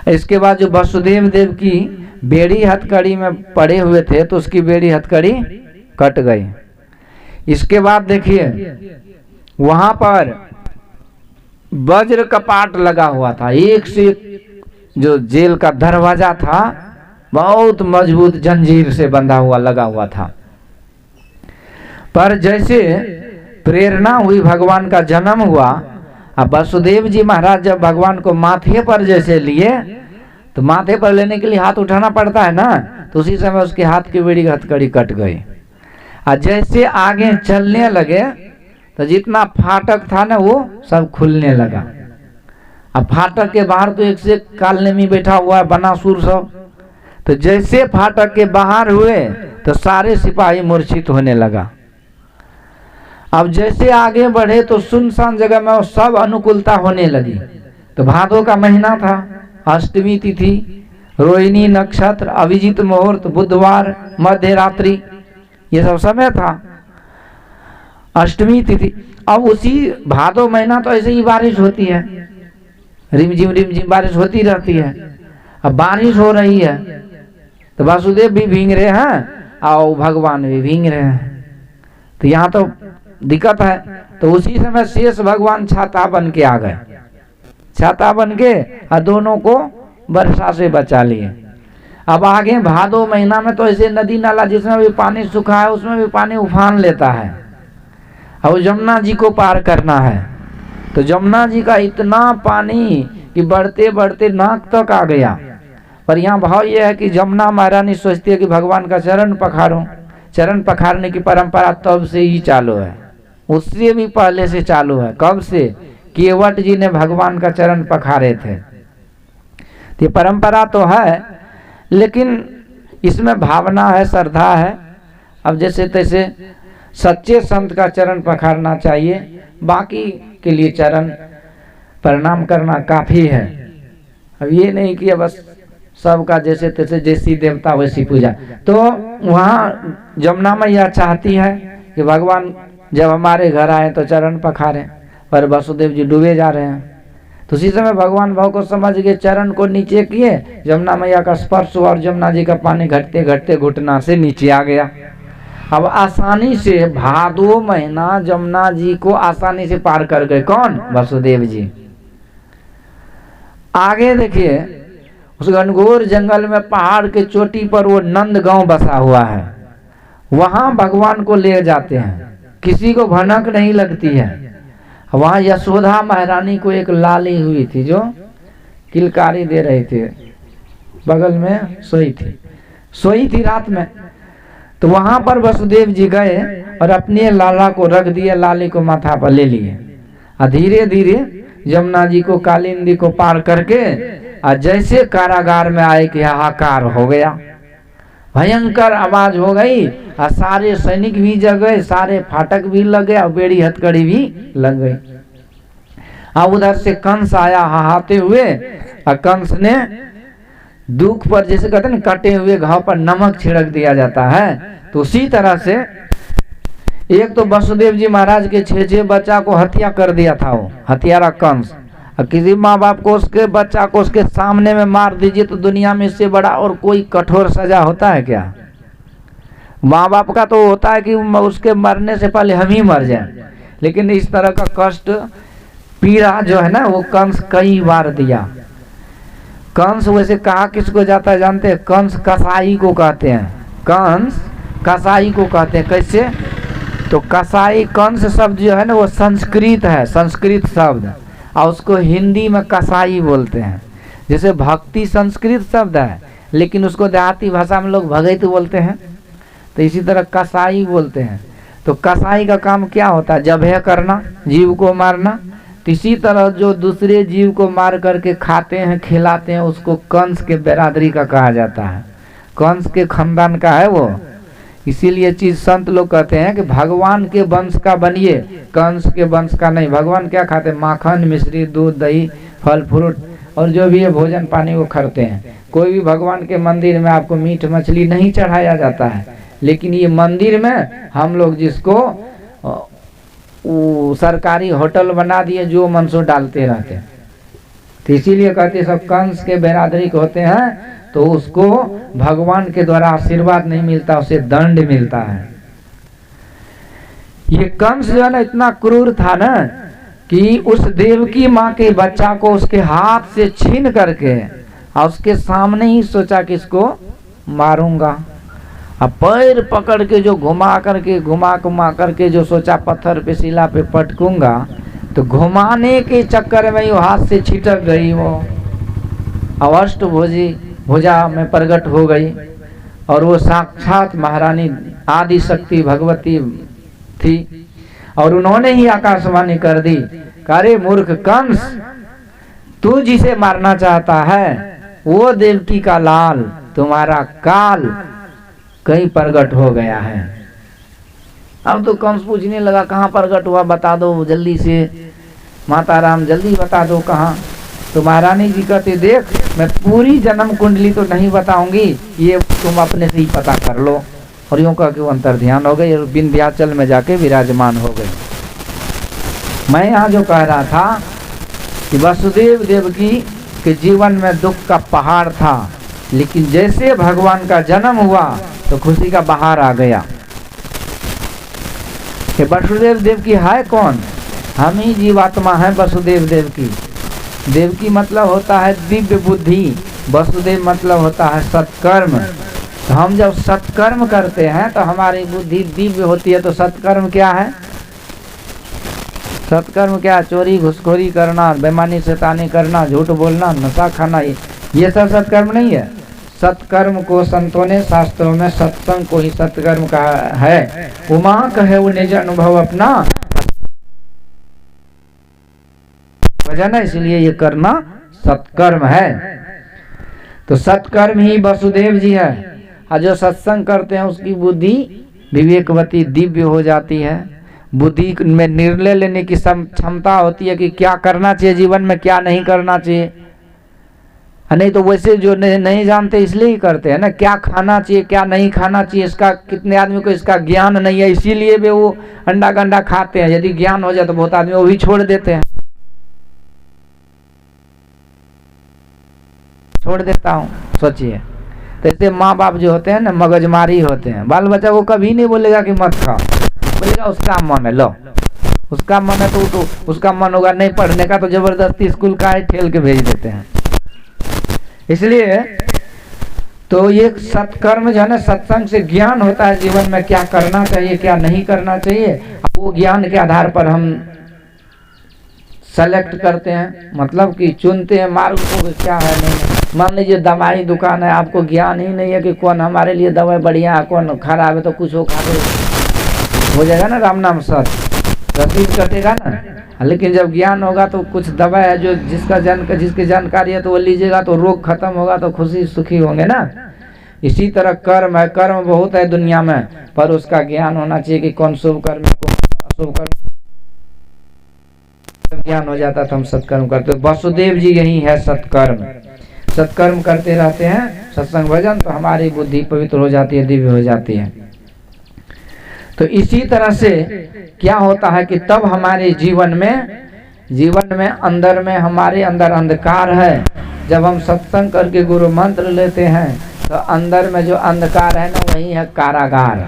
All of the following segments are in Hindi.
इसके बाद जो वसुदेव देव की बेड़ी हथकड़ी में पड़े हुए थे तो उसकी बेड़ी हथकड़ी कट गई। इसके बाद देखिए वहां पर वज्र कपाट लगा हुआ था, एक से एक जो जेल का दरवाजा था बहुत मजबूत जंजीर से बंधा हुआ लगा हुआ था। पर जैसे प्रेरणा हुई, भगवान का जन्म हुआ, अब वसुदेव जी महाराज जब भगवान को माथे पर जैसे लिए तो माथे पर लेने के लिए हाथ उठाना पड़ता है ना, तो उसी समय उसके हाथ की बेड़ी हथकड़ी कट गई। और जैसे आगे चलने लगे तो जितना फाटक था ना वो सब खुलने लगा। अब फाटक के बाहर तो एक से एक कालनेमी बैठा हुआ है, बनासुर सब। तो जैसे फाटक के बाहर हुए तो सारे सिपाही मूर्छित होने लगा। अब जैसे आगे बढ़े तो सुनसान जगह में सब अनुकूलता होने लगी। तो भादो का महीना था, अष्टमी तिथि, रोहिणी नक्षत्र, अभिजीत मुहूर्त, बुधवार, मध्य रात्रि, ये सब समय था, अष्टमी तिथि। अब उसी भादो महीना तो ऐसे ही बारिश होती है, रिमझिम बारिश होती रहती है। अब बारिश हो रही है तो वासुदेव भी भींग रहे हैं और भगवान भी भींग रहे हैं, तो यहाँ तो दिक्कत है। तो उसी समय शेष भगवान छाता बन के आ गए, छाता बन के और दोनों को वर्षा से बचा लिए। अब आगे भादो महीना में तो ऐसे नदी नाला जिसमें भी पानी सूखा है उसमें भी पानी उफान लेता है। अब जमुना जी को पार करना है तो जमुना जी का इतना पानी कि बढ़ते बढ़ते नाक तक आ गया। पर यहाँ भाव यह है कि जमुना महारानी सोचती है कि भगवान का चरण पखारूं। चरण पखारने की परंपरा तब से ही चालू है, उससे भी पहले से चालू है। कब से? केवट जी ने भगवान का चरण पखारे थे। तो ये परंपरा तो है, लेकिन इसमें भावना है, श्रद्धा है। अब जैसे तैसे सच्चे संत का चरण पखारना चाहिए, बाकी के लिए चरण प्रणाम करना काफी है। अब ये नहीं कि बस सबका जैसे तैसे जैसी देवता वैसी पूजा। तो वहाँ जमुना मैया चाहती है कि भगवान जब हमारे घर आए तो चरण पखारें, पर वसुदेव जी डूबे जा रहे हैं। तो उसी समय भगवान भाव को समझ के चरण को नीचे किए, जमुना मैया का स्पर्श हुआ और जमुना जी का पानी घटते घटते घुटना से नीचे आ गया। अब आसानी से भादो महीना जमुना जी को आसानी से पार कर गए। कौन? वसुदेव जी। आगे देखिए उस घनघोर जंगल में पहाड़ के चोटी पर वो नंद गांव बसा हुआ है, वहां भगवान को ले जाते हैं, किसी को भनक नहीं लगती है। वहां यशोदा महारानी को एक लाली हुई थी जो किलकारी दे रही थी, बगल में सोई थी रात में। तो वहां पर वसुदेव जी गए और अपने लाला को रख दिया, लाली को माथा पर ले लिए और धीरे धीरे यमुना जी को कालिंदी को पार करके और जैसे कारागार में आए कि हाहाकार हो गया, भयंकर आवाज हो गई और सारे सैनिक भी जग गए, सारे फाटक भी लग गए और बेड़ी हथकड़ी भी लग गई। अब उधर से कंस आया हाहाते हुए और कंस ने दुख पर जैसे कहते हैं कटे हुए घाव पर नमक छिड़क दिया जाता है, तो उसी तरह से एक तो वसुदेव जी महाराज के 6 बच्चा को हत्या कर दिया था वो हत्यारा कंस। और किसी माँ बाप को उसके बच्चा को उसके सामने में मार दीजिए तो दुनिया में इससे बड़ा और कोई कठोर सजा होता है क्या? माँ बाप का तो होता है कि उसके मरने से पहले हम ही मर जाएं, लेकिन इस तरह का कष्ट पीड़ा जो है ना वो कंस कई बार दिया। कंस वैसे कहा किसको जाता है जानते हैं? कंस कसाई को कहते हैं, कंस कसाई को कहते हैं। कैसे? तो कसाई कंस शब्द जो है ना वो संस्कृत है, संस्कृत शब्द, और उसको हिंदी में कसाई बोलते हैं। जैसे भक्ति संस्कृत शब्द है लेकिन उसको देहाती भाषा में लोग भगत बोलते हैं, तो इसी तरह कसाई बोलते हैं। तो कसाई का काम क्या होता है? जबह करना, जीव को मारना। तो इसी तरह जो दूसरे जीव को मार करके खाते हैं खिलाते हैं उसको कंस के बिरादरी का कहा जाता है, कंस के खानदान का है वो। इसीलिए चीज संत लोग कहते हैं कि भगवान के वंश का बनिए, कंस के वंश का नहीं। भगवान क्या खाते हैं? माखन, मिश्री, दूध, दही, फल फ्रूट और जो भी है भोजन पानी वो करते हैं। कोई भी भगवान के मंदिर में आपको मीट मछली नहीं चढ़ाया जाता है, लेकिन ये मंदिर में हम लोग जिसको सरकारी होटल बना दिए जो मन सो डालते रहते हैं। तो इसीलिए कहते सब कंस के बिरादरी के होते हैं तो उसको भगवान के द्वारा आशीर्वाद नहीं मिलता, उसे दंड मिलता है। ये कंस जो है ना इतना क्रूर था ना कि उस देवकी माँ के बच्चा को उसके हाथ से छीन करके और उसके सामने ही सोचा कि इसको मारूंगा। अब पैर पकड़ के जो घुमा करके जो सोचा पत्थर पे शिला पे पटकूंगा, तो घुमाने के चक्कर में वो हाथ से छिटक गई, वो अवष्ट भुजा में प्रकट हो गई और वो साक्षात महारानी आदि शक्ति भगवती थी। और उन्होंने ही आकाशवाणी कर दी, अरे मूर्ख कंस, तू जिसे मारना चाहता है वो देवकी का लाल तुम्हारा काल कहीं प्रकट हो गया है। अब तो कंस पूछने लगा कहाँ प्रकट हुआ, बता दो जल्दी से, माता राम जल्दी बता दो कहाँ। तो महारानी जी कहते देख मैं पूरी जन्म कुंडली तो नहीं बताऊंगी, ये तुम अपने से ही पता कर लो। और यूं कह के वो अंतर ध्यान हो गई और विंध्याचल में जाके विराजमान हो गई। मैं यहाँ जो कह रहा था कि वसुदेव देवकी के जीवन में दुख का पहाड़ था, लेकिन जैसे भगवान का जन्म हुआ तो खुशी का बहार आ गया। कि वसुदेव देवकी है कौन? हम ही जीवात्मा है वसुदेव देवकी। देवकी मतलब होता है दिव्य बुद्धि, वसुदेव मतलब होता है सत्कर्म। तो हम जब सत्कर्म करते हैं तो हमारी बुद्धि दिव्य होती है। तो सत्कर्म क्या है? सत्कर्म क्या? चोरी घुसखोरी करना, बेईमानी शैतानी करना, झूठ बोलना, नशा खाना, ये सब सत्कर्म नहीं है। सत्कर्म को संतों ने शास्त्रों में सत्संग को ही सत्कर्म कहा है। उमा कहे वो निज अनुभव अपना वजन है, इसलिए ये करना सत्कर्म है। तो सत्कर्म ही वसुदेव जी है। और जो सत्संग करते हैं उसकी बुद्धि विवेकवती दिव्य हो जाती है। बुद्धि में निर्णय लेने की क्षमता होती है कि क्या करना चाहिए जीवन में, क्या नहीं करना चाहिए। नहीं तो वैसे जो नहीं जानते इसलिए ही करते हैं ना, क्या खाना चाहिए क्या नहीं खाना चाहिए, इसका कितने आदमी को इसका ज्ञान नहीं है, इसीलिए भी वो अंडा गंडा खाते हैं। यदि ज्ञान हो जाए तो बहुत आदमी वो भी छोड़ देते हैं। छोड़ देता हूँ, सोचिए। तो ऐसे माँ बाप जो होते हैं ना मगजमारी होते हैं। बाल बच्चा को कभी नहीं बोलेगा कि मत खाओ, बोलेगा उसका मन है, लो उसका मन है तो उसका मन होगा नहीं पढ़ने का तो जबरदस्ती स्कूल का ही ठेल के भेज देते हैं। इसलिए तो ये सत्कर्म जो है ना, सत्संग से ज्ञान होता है जीवन में क्या करना चाहिए क्या नहीं करना चाहिए। वो ज्ञान के आधार पर हम सेलेक्ट करते हैं, मतलब कि चुनते हैं मार्ग को क्या है नहीं। मान लीजिए दवाई दुकान है, आपको ज्ञान ही नहीं है कि कौन हमारे लिए दवाई बढ़िया है कौन खराब है, तो कुछ वो खा हो जाएगा ना, राम नाम सत्य रसीद कटेगा ना। लेकिन जब ज्ञान होगा तो कुछ दवा है जो जिसकी जानकारी है तो वो लीजिएगा तो रोग खत्म होगा तो खुशी सुखी होंगे ना। इसी तरह कर्म है, कर्म बहुत है दुनिया में, पर उसका ज्ञान होना चाहिए कि कौन शुभ कर्म है कौन अशुभ कर्म। ज्ञान हो जाता तो हम सत्कर्म करते। वसुदेव जी यही है सत्कर्म। सत्कर्म करते रहते हैं सत्संग भजन, तो हमारी बुद्धि पवित्र हो जाती है, दिव्य हो जाती है। तो इसी तरह से क्या होता है कि तब हमारे जीवन में अंदर में हमारे अंदर अंधकार है। जब हम सत्संग करके गुरु मंत्र लेते हैं तो अंदर में जो अंधकार है ना वही है कारागार।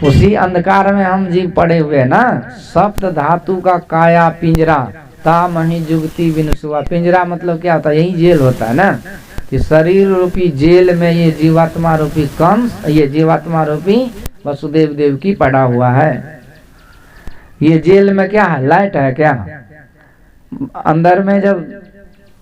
उसी अंधकार में हम जीव पड़े हुए ना। सप्त धातु का काया पिंजरा ताम ही जुगती विनसुआ। पिंजरा मतलब क्या होता है? यही जेल होता है ना, कि शरीर रूपी जेल में ये जीवात्मा रूपी कंस, ये जीवात्मा रूपी वसुदेव देव की पड़ा हुआ है। ये जेल में क्या है? लाइट है क्या? अंदर में जब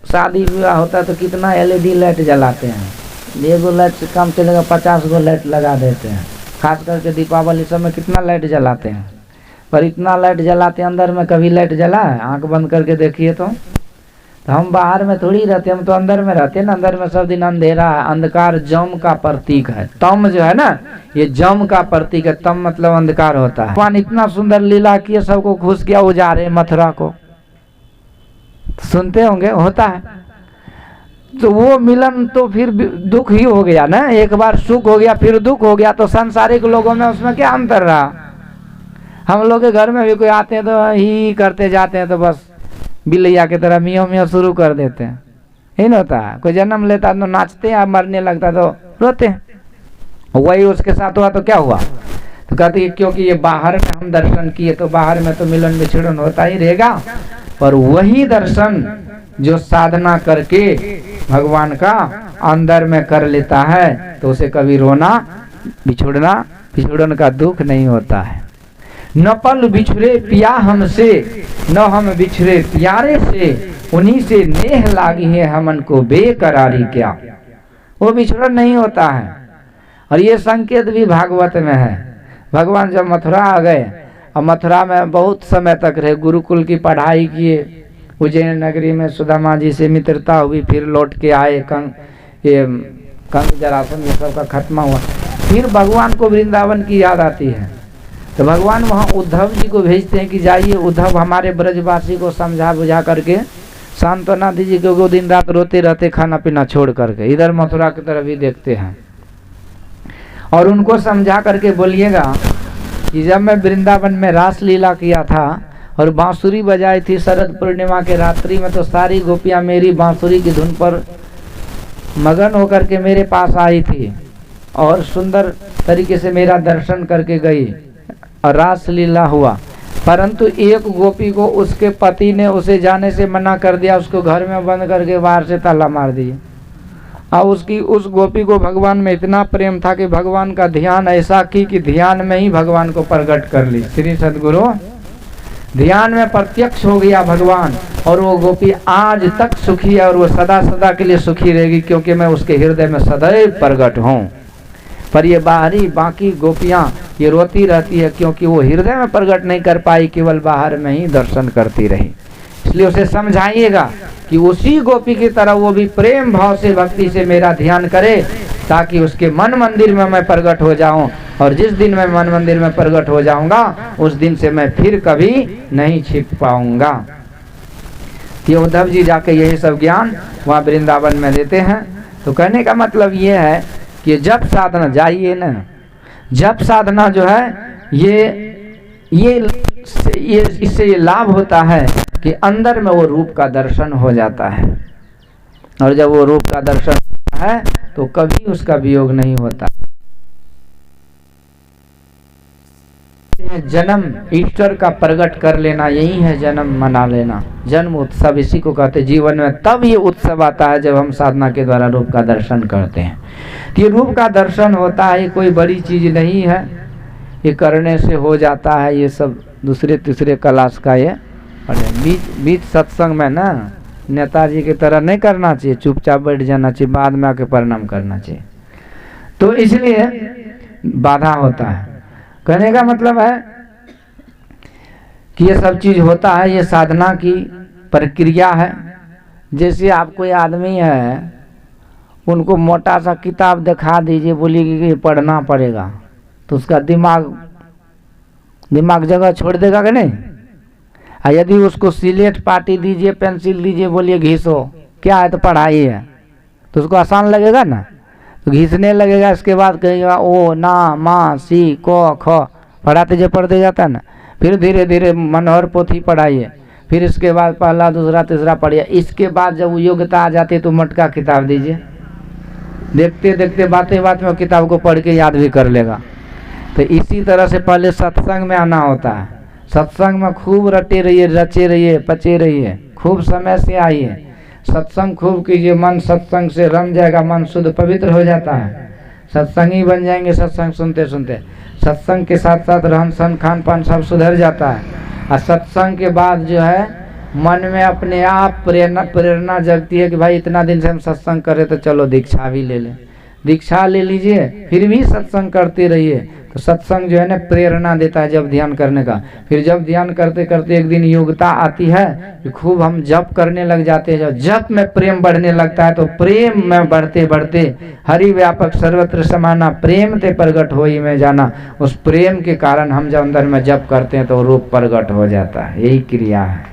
शादी विवाह होता है तो कितना एलईडी लाइट जलाते हैं। एगो लाइट से काम चलेगा 50 गो लाइट लगा देते हैं। खास करके दीपावली समय कितना लाइट जलाते हैं, पर इतना लाइट जलाते हैं अंदर में कभी लाइट जला है? आंख बंद करके देखिए तो हम बाहर में थोड़ी रहते, हम तो अंदर में रहते हैं ना। अंदर में सब दिन अंधेरा है। अंधकार जम का प्रतीक है। तम जो है ना ये जम का प्रतीक है। तम मतलब अंधकार होता है। भगवान इतना सुंदर लीला किए, सबको घुस गया उजारे मथुरा को, सुनते होंगे होता है। तो वो मिलन तो फिर दुख ही हो गया ना। एक बार सुख हो गया फिर दुख हो गया, तो सांसारिक लोगों में उसमें क्या अंतर रहा? हम लोग के घर में भी कोई आते हैं तो ही करते जाते हैं, तो बस बिलैया की तरह मियाँ मियाँ शुरू कर देते हैं। यही ना होता है, कोई जन्म लेता तो नाचते हैं, मरने लगता तो रोते हैं। वही उसके साथ हुआ तो क्या हुआ, तो कहते हैं क्योंकि ये बाहर में हम दर्शन किए तो बाहर में तो मिलन विछड़न होता ही रहेगा, पर वही दर्शन जो साधना करके भगवान का अंदर में कर लेता है तो उसे कभी रोना बिछुड़न का दुख नहीं होता है। न पल बिछुरे पिया हमसे, न हम बिछुरे प्यारे से, उन्हीं से नेह लागी है हमन को बेकरारी क्या। वो बिछुड़न नहीं होता है। और ये संकेत भी भागवत में है। भगवान जब मथुरा आ गए और मथुरा में बहुत समय तक रहे, गुरुकुल की पढ़ाई किए, उज्जैन नगरी में सुदामा जी से मित्रता हुई, फिर लौट के आए, कंस जरासंध ये सब का खत्म हुआ, फिर भगवान को वृंदावन की याद आती है तो भगवान वहाँ उद्धव जी को भेजते हैं कि जाइए उद्धव हमारे ब्रजवासी को समझा बुझा करके सांत्वना दीजिए, क्योंकि वो दिन रात रोते रहते खाना पीना छोड़ करके, इधर मथुरा की तरफ भी देखते हैं। और उनको समझा करके बोलिएगा कि जब मैं वृंदावन में रास लीला किया था और बांसुरी बजाई थी शरद पूर्णिमा के रात्रि में, तो सारी गोपियां मेरी बांसुरी की धुन पर मगन होकर के मेरे पास आई थी और सुंदर तरीके से मेरा दर्शन करके गई और रास लीला हुआ। परंतु एक गोपी को उसके पति ने उसे जाने से मना कर दिया, उसको घर में बंद करके बाहर से ताला मार दिया। और उस गोपी को भगवान में इतना प्रेम था कि भगवान का ध्यान ऐसा की कि ध्यान में ही भगवान को प्रकट कर ली। श्री सद्गुरु ध्यान में प्रत्यक्ष हो गया भगवान, और वो गोपी आज तक सुखी है और वो सदा सदा के लिए सुखी रहेगी, क्योंकि मैं उसके हृदय में सदैव प्रकट हूँ। पर ये बाहरी बाकी गोपियाँ ये रोती रहती है, क्योंकि वो हृदय में प्रकट नहीं कर पाई, केवल बाहर में ही दर्शन करती रही। इसलिए उसे समझाइएगा कि उसी गोपी की तरह वो भी प्रेम भाव से भक्ति से मेरा ध्यान करे, ताकि उसके मन मंदिर में मैं प्रकट हो जाऊं, और जिस दिन मैं मन मंदिर में प्रकट हो जाऊंगा उस दिन से मैं फिर कभी नहीं छिप पाऊंगा। ये उद्धव जी जाके यही सब ज्ञान वहाँ वृंदावन में देते हैं। तो कहने का मतलब ये है कि जब साधना जाइए ना, जब साधना जो है ये इससे ये लाभ होता है कि अंदर में वो रूप का दर्शन हो जाता है, और जब वो रूप का दर्शन होता है तो कभी उसका वियोग नहीं होता। जन्म ईश्वर का प्रकट कर लेना, यही है जन्म मना लेना। जन्म उत्सव इसी को कहते हैं। जीवन में तब ये उत्सव आता है जब हम साधना के द्वारा रूप का दर्शन करते हैं। तो ये रूप का दर्शन होता है, ये कोई बड़ी चीज नहीं है, ये करने से हो जाता है। ये सब दूसरे तीसरे क्लास का ये बीच सत्संग में ना नेताजी की तरह नहीं करना चाहिए, चुपचाप बैठ जाना चाहिए, बाद में आके प्रणाम करना चाहिए। तो इसलिए बाधा होता है। कहने का मतलब है कि ये सब चीज होता है, ये साधना की प्रक्रिया है। जैसे आप कोई आदमी है, उनको मोटा सा किताब दिखा दीजिए, बोलिए कि पढ़ना पड़ेगा, तो उसका दिमाग जगह छोड़ देगा कि नहीं। और यदि उसको सिलेट पाटी दीजिए, पेंसिल दीजिए, बोलिए घिसो, क्या है तो पढ़ाई है, तो उसको आसान लगेगा ना, तो घिसने लगेगा। इसके बाद कहेगा ओ ना मा सी को ख, पढ़ाते जो पढ़ते जाता है ना। फिर धीरे धीरे मनोहर पोथी पढ़ाइए, फिर इसके बाद पहला दूसरा तीसरा पढ़िए। इसके बाद जब योग्यता आ जाती है तो मटका किताब दीजिए, देखते देखते बातें बात में किताब को पढ़ के याद भी कर लेगा। तो इसी तरह से पहले सत्संग में आना होता है। सत्संग में खूब रटे रहिए, रचे रहिए, पचे रहिए, खूब समय से आइए, सत्संग खूब कीजिए। मन सत्संग से रम जाएगा, मन शुद्ध पवित्र हो जाता है, सत्संगी बन जाएंगे। सत्संग सुनते सुनते सत्संग के साथ साथ रहन सहन खान पान सब सुधर जाता है। और सत्संग के बाद जो है मन में अपने आप प्रेरणा जगती है कि भाई इतना दिन से हम सत्संग कर रहे, तो चलो दीक्षा भी ले लें। दीक्षा ले लीजिए, फिर भी सत्संग करते रहिए। तो सत्संग जो है ना प्रेरणा देता है जब ध्यान करने का। फिर जब ध्यान करते करते एक दिन योग्यता आती है कि खूब हम जप करने लग जाते हैं। जब जप में प्रेम बढ़ने लगता है तो प्रेम में बढ़ते बढ़ते हरि व्यापक सर्वत्र समाना प्रेम ते प्रगट होई में जाना, उस प्रेम के कारण हम जब अंदर में जप करते हैं तो रूप प्रगट हो जाता है। यही क्रिया है।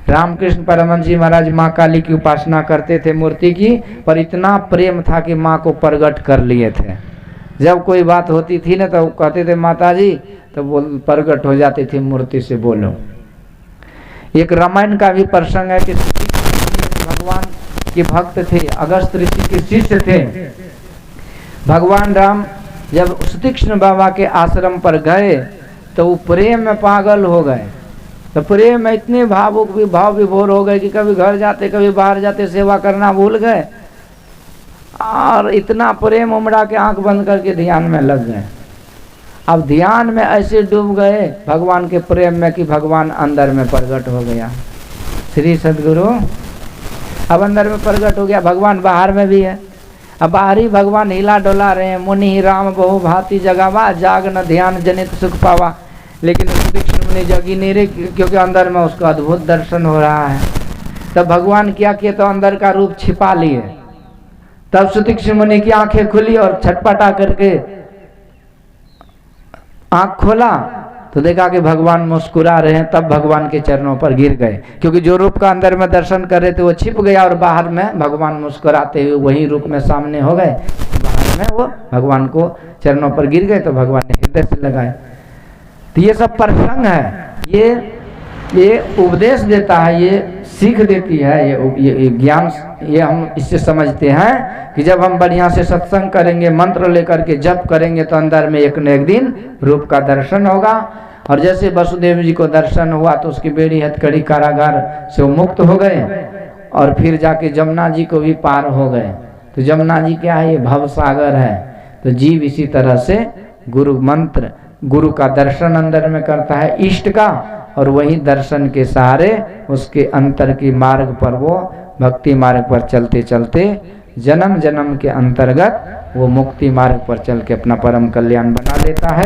रामकृष्ण परमहंस जी महाराज माँ काली की उपासना करते थे, मूर्ति की, पर इतना प्रेम था कि माँ को प्रगट कर लिए थे। जब कोई बात होती थी ना तो कहते थे माता जी, तो बोल प्रगट हो जाती थी मूर्ति से, बोलो। एक रामायण का भी प्रसंग है कि भगवान के भक्त थे, अगस्त ऋषि के शिष्य थे। भगवान राम जब तीक्ष्ण बाबा के आश्रम पर गए तो वो प्रेम में पागल हो गए। तो प्रेम में इतने भावुक भी भाव विभोर हो गए कि कभी घर जाते कभी बाहर जाते सेवा करना भूल गए और इतना प्रेम उमड़ा के आंख बंद करके ध्यान में लग गए। अब ध्यान में ऐसे डूब गए भगवान के प्रेम में कि भगवान अंदर में प्रकट हो गया। श्री सद्गुरु अब अंदर में प्रकट हो गया, भगवान बाहर में भी है। अब बाहरी भगवान हिला डोला रहे हैं, मुनि राम बहु भांति जगावा, जाग न ध्यान जनित सुख पावा। लेकिन तीक्ष्ण मुनि जगी नहीं रहे क्योंकि अंदर में उसका अद्भुत दर्शन हो रहा है। तब भगवान क्या किए, तो अंदर का रूप छिपा लिए। तब तीक्ष्ण मुनि की आंखें खुली और छटपटा करके आंख खोला तो देखा कि भगवान मुस्कुरा रहे हैं। तब भगवान के चरणों पर गिर गए, क्योंकि जो रूप का अंदर में दर्शन कर रहे थे वो छिप गया और बाहर में भगवान मुस्कुराते हुए वही रूप में सामने हो गए। बाहर में वो भगवान को चरणों पर गिर गए तो भगवान ने हृदय से लगाए। तो ये सब प्रसंग है, ये उपदेश देता है, ये सीख देती है, ये ज्ञान, ये हम इससे समझते हैं कि जब हम बढ़िया से सत्संग करेंगे, मंत्र लेकर के जप करेंगे तो अंदर में एक न एक दिन रूप का दर्शन होगा। और जैसे वसुदेव जी को दर्शन हुआ तो उसकी बेड़ी हथकड़ी कारागार से वो मुक्त हो गए और फिर जाके जमुना जी को भी पार हो गए। तो जमुना जी क्या है, ये भव सागर है। तो जीव इसी तरह से गुरु मंत्र, गुरु का दर्शन अंदर में करता है इष्ट का, और वही दर्शन के सहारे उसके अंतर की मार्ग पर वो भक्ति मार्ग पर चलते चलते जन्म जन्म के अंतर्गत वो मुक्ति मार्ग पर चल के अपना परम कल्याण बना लेता है।